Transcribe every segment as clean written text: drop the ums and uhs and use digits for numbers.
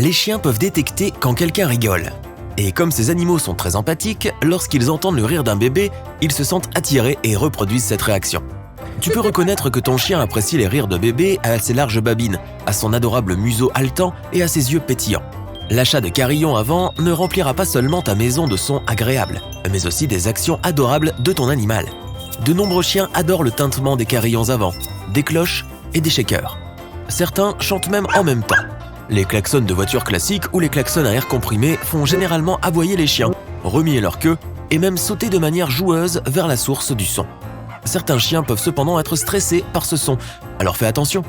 Les chiens peuvent détecter quand quelqu'un rigole. Et comme ces animaux sont très empathiques, lorsqu'ils entendent le rire d'un bébé, ils se sentent attirés et reproduisent cette réaction. Tu peux reconnaître que ton chien apprécie les rires de bébé à ses larges babines, à son adorable museau haletant et à ses yeux pétillants. L'achat de carillons avant ne remplira pas seulement ta maison de sons agréables, mais aussi des actions adorables de ton animal. De nombreux chiens adorent le tintement des carillons avant, des cloches et des shakers. Certains chantent même en même temps. Les klaxons de voitures classiques ou les klaxons à air comprimé font généralement aboyer les chiens, remuer leur queue et même sauter de manière joueuse vers la source du son. Certains chiens peuvent cependant être stressés par ce son, alors fais attention.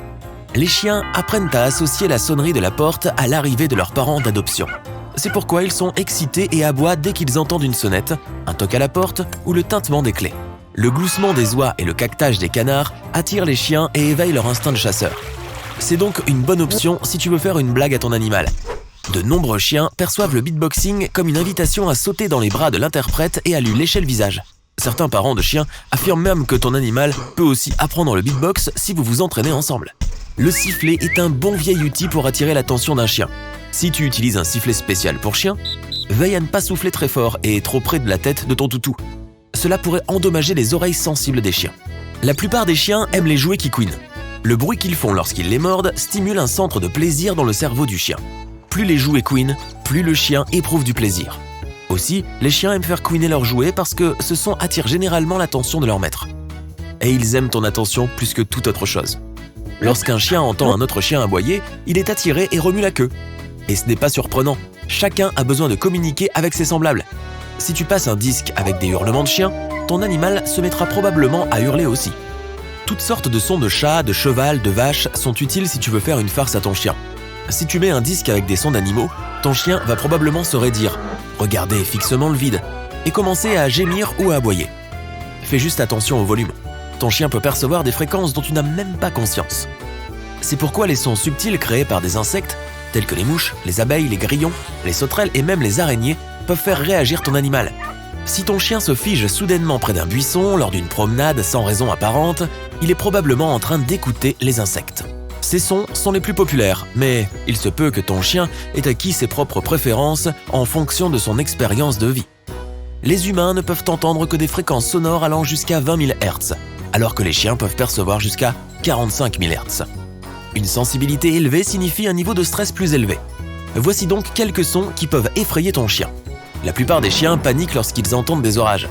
Les chiens apprennent à associer la sonnerie de la porte à l'arrivée de leurs parents d'adoption. C'est pourquoi ils sont excités et aboient dès qu'ils entendent une sonnette, un toc à la porte ou le tintement des clés. Le gloussement des oies et le caquetage des canards attirent les chiens et éveillent leur instinct de chasseur. C'est donc une bonne option si tu veux faire une blague à ton animal. De nombreux chiens perçoivent le beatboxing comme une invitation à sauter dans les bras de l'interprète et à lui lécher le visage. Certains parents de chiens affirment même que ton animal peut aussi apprendre le beatbox si vous vous entraînez ensemble. Le sifflet est un bon vieil outil pour attirer l'attention d'un chien. Si tu utilises un sifflet spécial pour chien, veille à ne pas souffler très fort et trop près de la tête de ton toutou. Cela pourrait endommager les oreilles sensibles des chiens. La plupart des chiens aiment les jouets qui couinent. Le bruit qu'ils font lorsqu'ils les mordent stimule un centre de plaisir dans le cerveau du chien. Plus les jouets couinent, plus le chien éprouve du plaisir. Aussi, les chiens aiment faire couiner leurs jouets parce que ce son attire généralement l'attention de leur maître. Et ils aiment ton attention plus que toute autre chose. Lorsqu'un chien entend un autre chien aboyer, il est attiré et remue la queue. Et ce n'est pas surprenant, chacun a besoin de communiquer avec ses semblables. Si tu passes un disque avec des hurlements de chien, ton animal se mettra probablement à hurler aussi. Toutes sortes de sons de chat, de cheval, de vache sont utiles si tu veux faire une farce à ton chien. Si tu mets un disque avec des sons d'animaux, ton chien va probablement se raidir, regarder fixement le vide et commencer à gémir ou à aboyer. Fais juste attention au volume. Ton chien peut percevoir des fréquences dont tu n'as même pas conscience. C'est pourquoi les sons subtils créés par des insectes, tels que les mouches, les abeilles, les grillons, les sauterelles et même les araignées, peuvent faire réagir ton animal. Si ton chien se fige soudainement près d'un buisson lors d'une promenade sans raison apparente, il est probablement en train d'écouter les insectes. Ces sons sont les plus populaires, mais il se peut que ton chien ait acquis ses propres préférences en fonction de son expérience de vie. Les humains ne peuvent entendre que des fréquences sonores allant jusqu'à 20 000 Hz, alors que les chiens peuvent percevoir jusqu'à 45 000 Hz. Une sensibilité élevée signifie un niveau de stress plus élevé. Voici donc quelques sons qui peuvent effrayer ton chien. La plupart des chiens paniquent lorsqu'ils entendent des orages.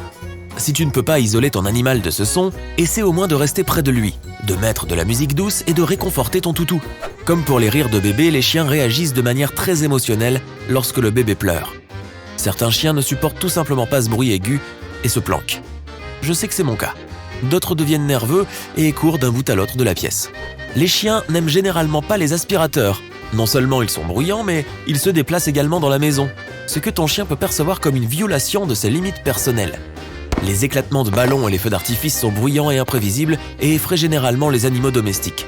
Si tu ne peux pas isoler ton animal de ce son, essaie au moins de rester près de lui, de mettre de la musique douce et de réconforter ton toutou. Comme pour les rires de bébé, les chiens réagissent de manière très émotionnelle lorsque le bébé pleure. Certains chiens ne supportent tout simplement pas ce bruit aigu et se planquent. Je sais que c'est mon cas. D'autres deviennent nerveux et courent d'un bout à l'autre de la pièce. Les chiens n'aiment généralement pas les aspirateurs. Non seulement ils sont bruyants, mais ils se déplacent également dans la maison, ce que ton chien peut percevoir comme une violation de ses limites personnelles. Les éclatements de ballons et les feux d'artifice sont bruyants et imprévisibles et effraient généralement les animaux domestiques.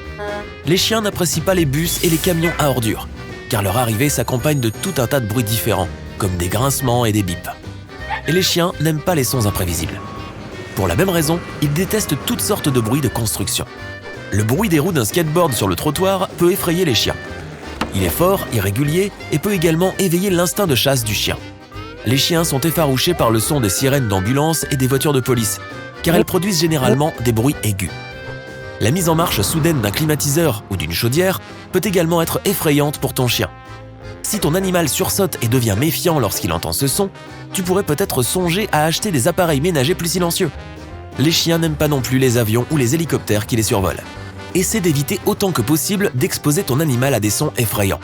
Les chiens n'apprécient pas les bus et les camions à ordures, car leur arrivée s'accompagne de tout un tas de bruits différents, comme des grincements et des bips. Et les chiens n'aiment pas les sons imprévisibles. Pour la même raison, ils détestent toutes sortes de bruits de construction. Le bruit des roues d'un skateboard sur le trottoir peut effrayer les chiens. Il est fort, irrégulier et peut également éveiller l'instinct de chasse du chien. Les chiens sont effarouchés par le son des sirènes d'ambulance et des voitures de police, car elles produisent généralement des bruits aigus. La mise en marche soudaine d'un climatiseur ou d'une chaudière peut également être effrayante pour ton chien. Si ton animal sursaute et devient méfiant lorsqu'il entend ce son, tu pourrais peut-être songer à acheter des appareils ménagers plus silencieux. Les chiens n'aiment pas non plus les avions ou les hélicoptères qui les survolent. Essaie d'éviter autant que possible d'exposer ton animal à des sons effrayants.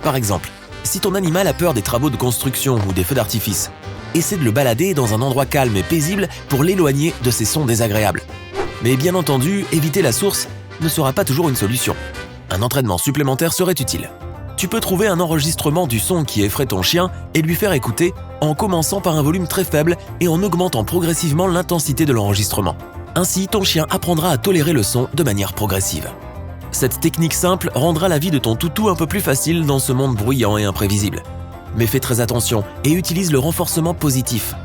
Par exemple, si ton animal a peur des travaux de construction ou des feux d'artifice, essaie de le balader dans un endroit calme et paisible pour l'éloigner de ces sons désagréables. Mais bien entendu, éviter la source ne sera pas toujours une solution. Un entraînement supplémentaire serait utile. Tu peux trouver un enregistrement du son qui effraie ton chien et lui faire écouter en commençant par un volume très faible et en augmentant progressivement l'intensité de l'enregistrement. Ainsi, ton chien apprendra à tolérer le son de manière progressive. Cette technique simple rendra la vie de ton toutou un peu plus facile dans ce monde bruyant et imprévisible. Mais fais très attention et utilise le renforcement positif.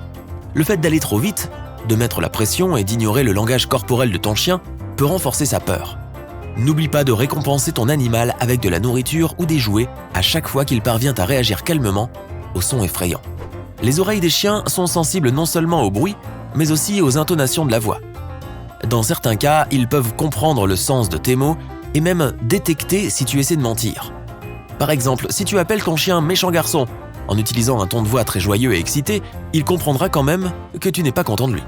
Le fait d'aller trop vite, de mettre la pression et d'ignorer le langage corporel de ton chien peut renforcer sa peur. N'oublie pas de récompenser ton animal avec de la nourriture ou des jouets à chaque fois qu'il parvient à réagir calmement aux sons effrayants. Les oreilles des chiens sont sensibles non seulement au bruit, mais aussi aux intonations de la voix. Dans certains cas, ils peuvent comprendre le sens de tes mots et même détecter si tu essaies de mentir. Par exemple, si tu appelles ton chien « méchant garçon » en utilisant un ton de voix très joyeux et excité, il comprendra quand même que tu n'es pas content de lui.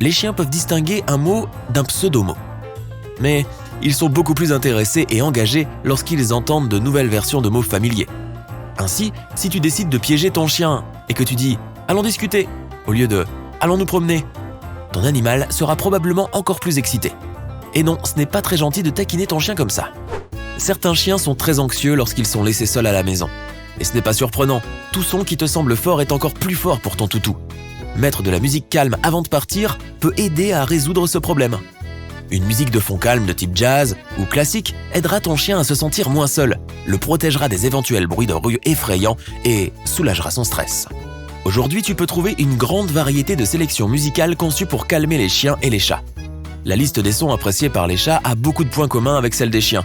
Les chiens peuvent distinguer un mot d'un pseudo-mot. Mais ils sont beaucoup plus intéressés et engagés lorsqu'ils entendent de nouvelles versions de mots familiers. Ainsi, si tu décides de piéger ton chien et que tu dis « allons discuter » au lieu de « allons nous promener », ton animal sera probablement encore plus excité. Et non, ce n'est pas très gentil de taquiner ton chien comme ça. Certains chiens sont très anxieux lorsqu'ils sont laissés seuls à la maison. Et ce n'est pas surprenant, tout son qui te semble fort est encore plus fort pour ton toutou. Mettre de la musique calme avant de partir peut aider à résoudre ce problème. Une musique de fond calme de type jazz ou classique aidera ton chien à se sentir moins seul, le protégera des éventuels bruits de rue effrayants et soulagera son stress. Aujourd'hui, tu peux trouver une grande variété de sélections musicales conçues pour calmer les chiens et les chats. La liste des sons appréciés par les chats a beaucoup de points communs avec celle des chiens.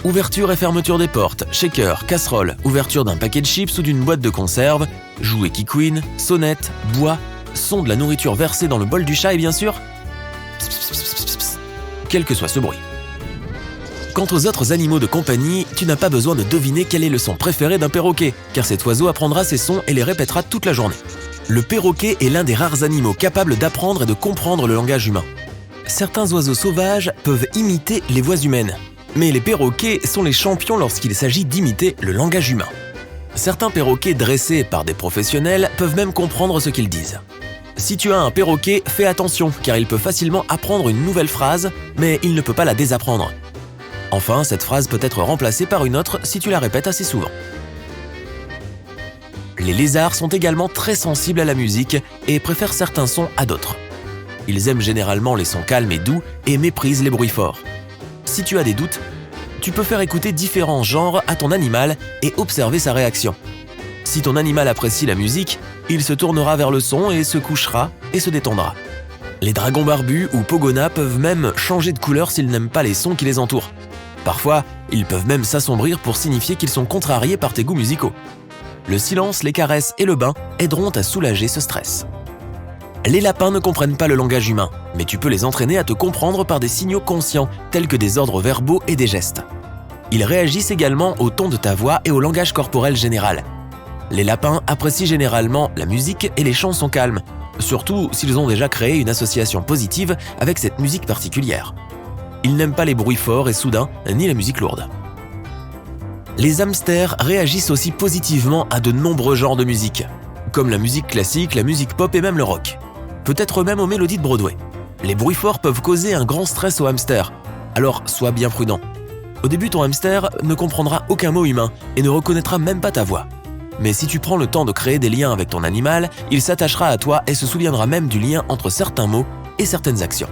Ouverture et fermeture des portes, shaker, casserole, ouverture d'un paquet de chips ou d'une boîte de conserve, jouets qui couinent, sonnette, bois, son de la nourriture versée dans le bol du chat et bien sûr, quel que soit ce bruit. Quant aux autres animaux de compagnie, tu n'as pas besoin de deviner quel est le son préféré d'un perroquet, car cet oiseau apprendra ces sons et les répétera toute la journée. Le perroquet est l'un des rares animaux capables d'apprendre et de comprendre le langage humain. Certains oiseaux sauvages peuvent imiter les voix humaines, mais les perroquets sont les champions lorsqu'il s'agit d'imiter le langage humain. Certains perroquets dressés par des professionnels peuvent même comprendre ce qu'ils disent. Si tu as un perroquet, fais attention, car il peut facilement apprendre une nouvelle phrase, mais il ne peut pas la désapprendre. Enfin, cette phrase peut être remplacée par une autre si tu la répètes assez souvent. Les lézards sont également très sensibles à la musique et préfèrent certains sons à d'autres. Ils aiment généralement les sons calmes et doux et méprisent les bruits forts. Si tu as des doutes, tu peux faire écouter différents genres à ton animal et observer sa réaction. Si ton animal apprécie la musique, il se tournera vers le son et se couchera et se détendra. Les dragons barbus ou pogonas peuvent même changer de couleur s'ils n'aiment pas les sons qui les entourent. Parfois, ils peuvent même s'assombrir pour signifier qu'ils sont contrariés par tes goûts musicaux. Le silence, les caresses et le bain aideront à soulager ce stress. Les lapins ne comprennent pas le langage humain, mais tu peux les entraîner à te comprendre par des signaux conscients tels que des ordres verbaux et des gestes. Ils réagissent également au ton de ta voix et au langage corporel général. Les lapins apprécient généralement la musique et les chansons calmes, surtout s'ils ont déjà créé une association positive avec cette musique particulière. Ils n'aiment pas les bruits forts et soudains, ni la musique lourde. Les hamsters réagissent aussi positivement à de nombreux genres de musique, comme la musique classique, la musique pop et même le rock. Peut-être même aux mélodies de Broadway. Les bruits forts peuvent causer un grand stress au hamster, alors sois bien prudent. Au début, ton hamster ne comprendra aucun mot humain et ne reconnaîtra même pas ta voix. Mais si tu prends le temps de créer des liens avec ton animal, il s'attachera à toi et se souviendra même du lien entre certains mots et certaines actions.